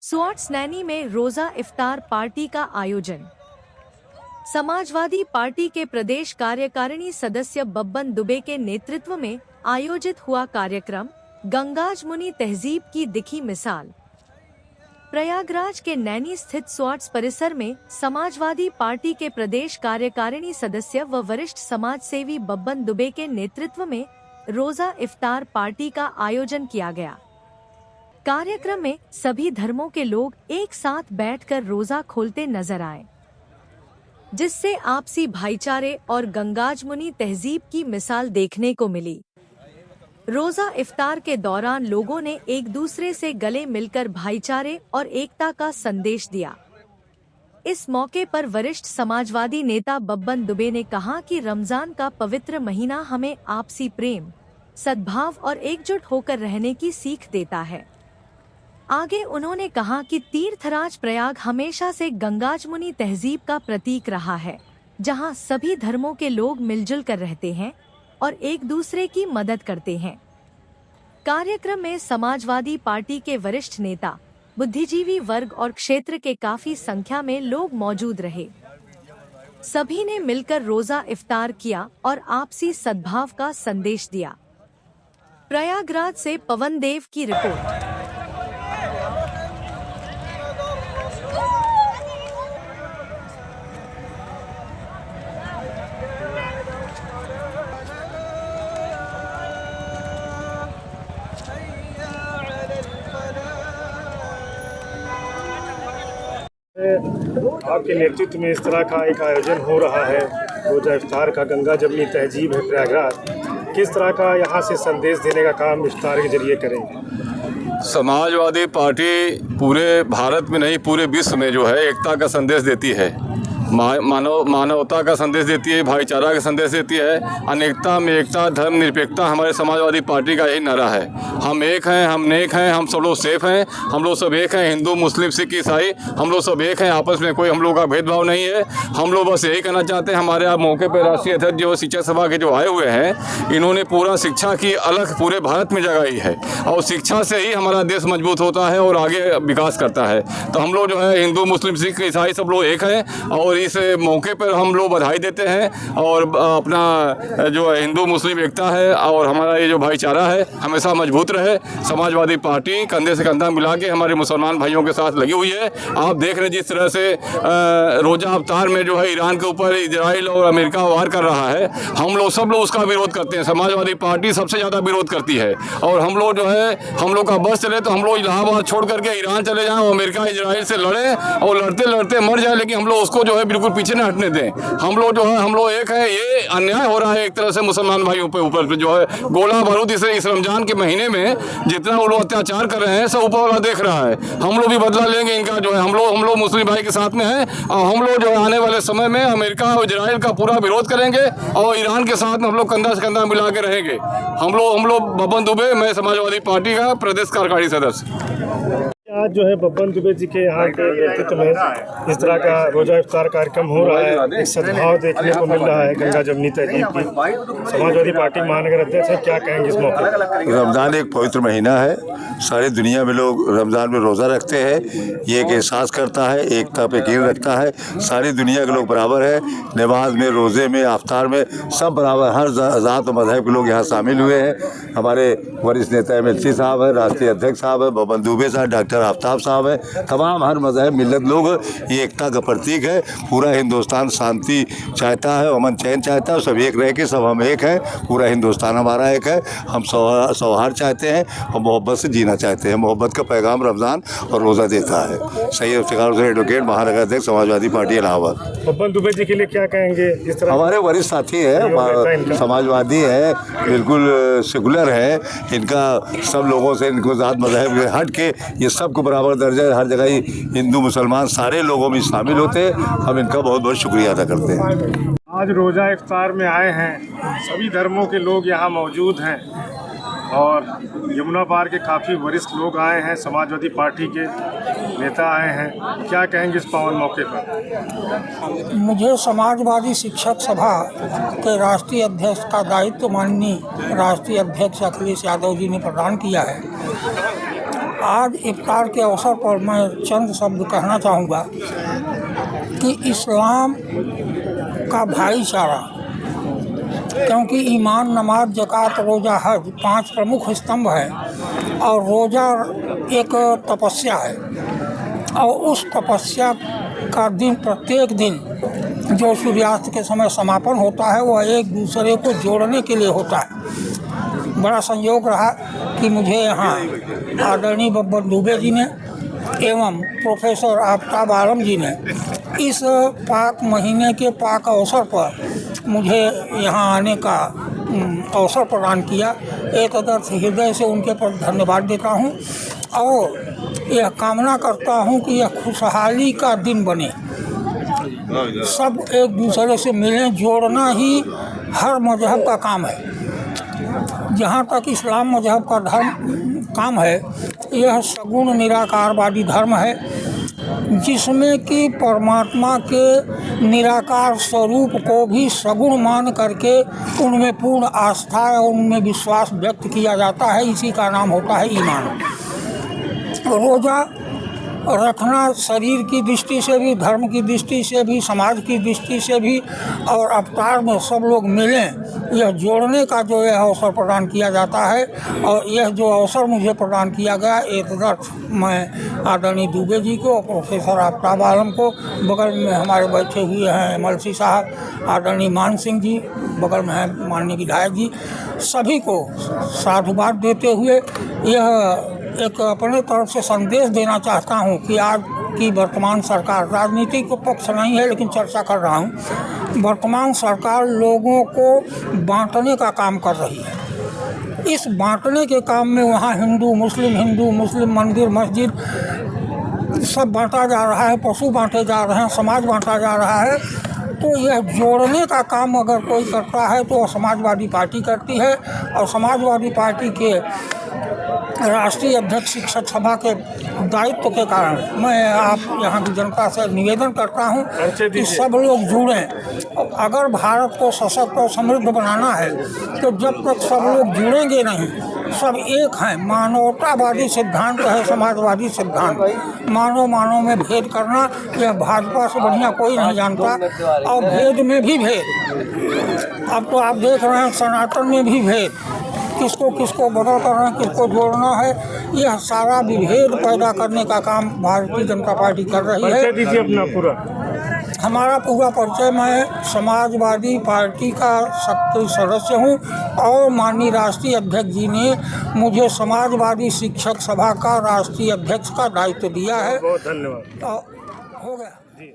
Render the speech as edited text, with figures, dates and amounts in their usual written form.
Swarts Naini में रोजा इफ्तार party का आयोजन। समाजवादी पार्टी के प्रदेश कार्यकारिणी सदस्य बब्बन दुबे के नेतृत्व में आयोजित हुआ कार्यक्रम गंगाजमुनी तहजीब की दिखी मिसाल। प्रयागराज के नैनी स्थित स्वाट्स परिसर में समाजवादी पार्टी के प्रदेश कार्यकारिणी सदस्य व वरिष्ठ समाजसेवी बब्बन दुबे के नेतृत्व में रोजा इफ्तार पार्टी का आयोजन किया गया। कार्यक्रम में सभी धर्मों के लोग एक साथ बैठकर रोजा खोलते नजर आए, जिससे आपसी भाईचारे और गंगाजमुनी तहजीब की मिसाल देखने को मिली। रोजा इफ्तार के दौरान लोगों ने एक दूसरे से गले मिलकर भाईचारे और एकता का संदेश दिया। इस मौके पर वरिष्ठ समाजवादी नेता बब्बन दुबे ने कहा कि रमजान का पवित्र महीना हमें आपसी प्रेम, सद्भाव और एकजुट होकर रहने की सीख देता है। आगे उन्होंने कहा कि तीर्थराज प्रयाग हमेशा से गंगाजमुनी तहजीब का प्रतीक रहा है, जहां सभी धर्मों के लोग मिलजुल कर रहते हैं और एक दूसरे की मदद करते हैं। कार्यक्रम में समाजवादी पार्टी के वरिष्ठ नेता, बुद्धिजीवी वर्ग और क्षेत्र के काफी संख्या में लोग मौजूद रहे। सभी ने मिलकर रोजा इफ्तार किया और आपसी सद्भाव का संदेश दिया। प्रयागराज से पवन देव की रिपोर्ट। आपके नेतृत्व में इस तरह का एक आयोजन हो रहा है, रोजा इफ्तार का गंगा जमुनी तहजीब है प्रयागराज, किस तरह का यहाँ से संदेश देने का काम इफ्तार के जरिए करेंगे? समाजवादी पार्टी पूरे भारत में नहीं पूरे विश्व में जो है एकता का संदेश देती है, मानवता का संदेश देती है, भाईचारा का संदेश देती है। अनेकता में एकता, धर्म निरपेक्षता हमारे समाजवादी पार्टी का यही नारा है। हम एक हैं, हम नेक हैं, हम सब लोग सेफ हैं, हम लोग सब एक हैं, हिंदू मुस्लिम सिख ईसाई हम लोग सब एक हैं, आपस में कोई हम लोग का भेदभाव नहीं है। हम लोग बस यही कहना चाहते हैं। हमारे आप मौके पर राष्ट्रीय अध्यक्ष जो शिक्षक सभा के जो आए हुए हैं, इन्होंने पूरा शिक्षा की अलग पूरे भारत में जगाई है और शिक्षा से ही हमारा देश मजबूत होता है और आगे विकास करता है। तो हम लोग जो है हिंदू मुस्लिम सिख ईसाई सब लोग एक हैं और इस मौके पर हम लोग बधाई देते हैं और अपना जो हिंदू मुस्लिम एकता है और हमारा ये जो भाईचारा है हमेशा मजबूत रहे। समाजवादी पार्टी कंधे से कंधा मिला के हमारे मुसलमान भाइयों के साथ लगी हुई है। आप देख रहे हैं जिस तरह से रोजा इफ्तार में जो है ईरान के ऊपर इजराइल और अमेरिका वार कर रहा है, हम लोग सब लोग उसका विरोध करते हैं। समाजवादी पार्टी सबसे ज़्यादा विरोध करती है और हम लोग जो है हम लोग का बस चले तो हम लोग इलाहाबाद छोड़ करके ईरान चले जाएँ और अमेरिका इजराइल से लड़े और लड़ते लड़ते मर जाए, लेकिन हम लोग उसको जो है बिल्कुल पीछे न हटने दें। हम लोग जो है हम लोग एक है। ये अन्याय हो रहा है एक तरह से मुसलमान भाइयों पे ऊपर जो है गोला बारूद इस रमजान के महीने में जितना वो लोग अत्याचार कर रहे हैं सब ऊपर वाला देख रहा है। हम लोग भी बदला लेंगे इनका जो है। हम लोग मुस्लिम भाई के साथ में हैं और हम लोग जो है आने वाले समय में अमेरिका और इजराइल का पूरा विरोध करेंगे और ईरान के साथ में हम लोग कंधा से कंधा मिला के रहेंगे। हम लोग बब्बन दुबे, मैं समाजवादी पार्टी का प्रदेश कार्यकारिणी सदस्य। आज जो है बब्बन दुबे जी के यहाँ के नेतृत्व में इस तरह का रोजा इफ्तार कार्यक्रम हो रहा है, एक सद्भाव देखने को मिल रहा है गंगा जमुनी तहजीब की। समाजवादी पार्टी महानगर अध्यक्ष है, क्या कहेंगे इस मौके पर? रमज़ान एक पवित्र महीना है, सारी दुनिया में लोग रमज़ान में रोज़ा रखते हैं। ये एक एहसास करता है, एकता पे यकीन रखता है। सारी दुनिया के लोग बराबर है, नमाज में, रोज़े में, इफ्तार में सब बराबर, हर ज़ात और मज़हब के लोग यहाँ शामिल हुए हैं। हमारे वरिष्ठ नेता MLC साहब है, राष्ट्रीय अध्यक्ष साहब है, बब्बन दुबे साहब, डॉक्टर आफ्ताब साहब है, तमाम हर मज़हब मिल्लत लोग ये एकता का प्रतीक है। पूरा हिंदुस्तान शांति चाहता है, अमन चैन चाहता है, सब एक रह के सब हम एक हैं। पूरा हिंदुस्तान हमारा एक है। हम सौहार्द चाहते हैं और मोहब्बत से जीना चाहते हैं। मोहब्बत का पैगाम रमज़ान और रोज़ा देता है। सैयद इफ्तिखार हुसैन एडवोकेट, महानगर अध्यक्ष, समाजवादी पार्टी इलाहाबाद। बब्बन दुबे जी के लिए क्या कहेंगे? इस तरह हमारे वरिष्ठ साथी है, समाजवादी है, बिल्कुल सेकुलर है। इनका सब लोगों से, इनको ज़ात मज़हब हट के ये सबको बराबर दर्जा है। हर जगह ही हिंदू मुसलमान सारे लोगों में शामिल होते हैं। हम इनका बहुत बहुत शुक्रिया अदा करते हैं। आज रोजा इफ्तार में आए हैं, सभी धर्मों के लोग यहाँ मौजूद हैं और यमुना पार के काफ़ी वरिष्ठ लोग आए हैं, समाजवादी पार्टी के नेता आए हैं। क्या कहेंगे इस पावन मौके पर? मुझे समाजवादी शिक्षक सभा के राष्ट्रीय अध्यक्ष का दायित्व माननीय राष्ट्रीय अध्यक्ष अखिलेश यादव जी ने प्रदान किया है। आज इफ्तार के अवसर पर मैं चंद शब्द कहना चाहूँगा कि इस्लाम का भाईचारा, क्योंकि ईमान, नमाज, ज़कात, रोज़ा, हज 5 प्रमुख स्तंभ हैं और रोज़ा एक तपस्या है और उस तपस्या का दिन, प्रत्येक दिन जो सूर्यास्त के समय समापन होता है वह एक दूसरे को जोड़ने के लिए होता है। बड़ा संयोग रहा कि मुझे यहाँ आदरणीय बब्बन दुबे जी ने एवं प्रोफेसर आफ्ताब आलम जी ने इस पाक महीने के पाक अवसर पर मुझे यहाँ आने का अवसर प्रदान किया। एक हृदय से उनके पर धन्यवाद देता हूँ और यह कामना करता हूँ कि यह खुशहाली का दिन बने, सब एक दूसरे से मिलें। जोड़ना ही हर मजहब का काम है। जहाँ तक इस्लाम मजहब का काम है, यह सगुण निराकारवादी धर्म है, जिसमें कि परमात्मा के निराकार स्वरूप को भी सगुण मान करके उनमें पूर्ण आस्था और उनमें विश्वास व्यक्त किया जाता है। इसी का नाम होता है ईमान। रोज़ा रखना शरीर की दृष्टि से भी, धर्म की दृष्टि से भी, समाज की दृष्टि से भी और अवतार में सब लोग मिलें, यह जोड़ने का जो यह अवसर प्रदान किया जाता है। और यह जो अवसर मुझे प्रदान किया गया, एक मैं आदरणीय दुबे जी को, प्रोफेसर आफ्ताब आलम को, बगल में हमारे बैठे हुए हैं एमएलसी साहब, आदरणीय मान सिंह जी, बगल में हैं माननीय विधायक जी, सभी को साधुवाद देते हुए यह एक अपने तरफ से संदेश देना चाहता हूँ कि आज की वर्तमान सरकार, राजनीतिक पक्ष नहीं है लेकिन चर्चा कर रहा हूँ, वर्तमान सरकार लोगों को बांटने का काम कर रही है। इस बांटने के काम में वहाँ हिंदू मुस्लिम, मंदिर मस्जिद सब बांटा जा रहा है, पशु बांटे जा रहे हैं, समाज बांटा जा रहा है। तो यह जोड़ने का काम अगर कोई करता है तो समाजवादी पार्टी करती है। और समाजवादी पार्टी के राष्ट्रीय अध्यक्ष शिक्षक सभा के दायित्व के कारण मैं आप यहाँ की जनता से निवेदन करता हूँ कि सब लोग जुड़ें। अगर भारत को सशक्त और समृद्ध बनाना है तो जब तक सब लोग जुड़ेंगे नहीं, सब एक हैं। मानवतावादी सिद्धांत है समाजवादी सिद्धांत। मानव में भेद करना यह भाजपा से बढ़िया कोई नहीं जानता। और भेद में भी भेद, अब तो आप देख रहे हैं सनातन में भी भेद, किसको बदल करना, किसको जोड़ना है, यह सारा विभेद पैदा करने का काम भारतीय जनता पार्टी कर रही है। दीजिए अपना पूरा। हमारा पूरा परिचय, मैं समाजवादी पार्टी का सक्रिय सदस्य हूं और माननीय राष्ट्रीय अध्यक्ष जी ने मुझे समाजवादी शिक्षक सभा का राष्ट्रीय अध्यक्ष का दायित्व दिया है। बहुत धन्यवाद। तो हो गया जी।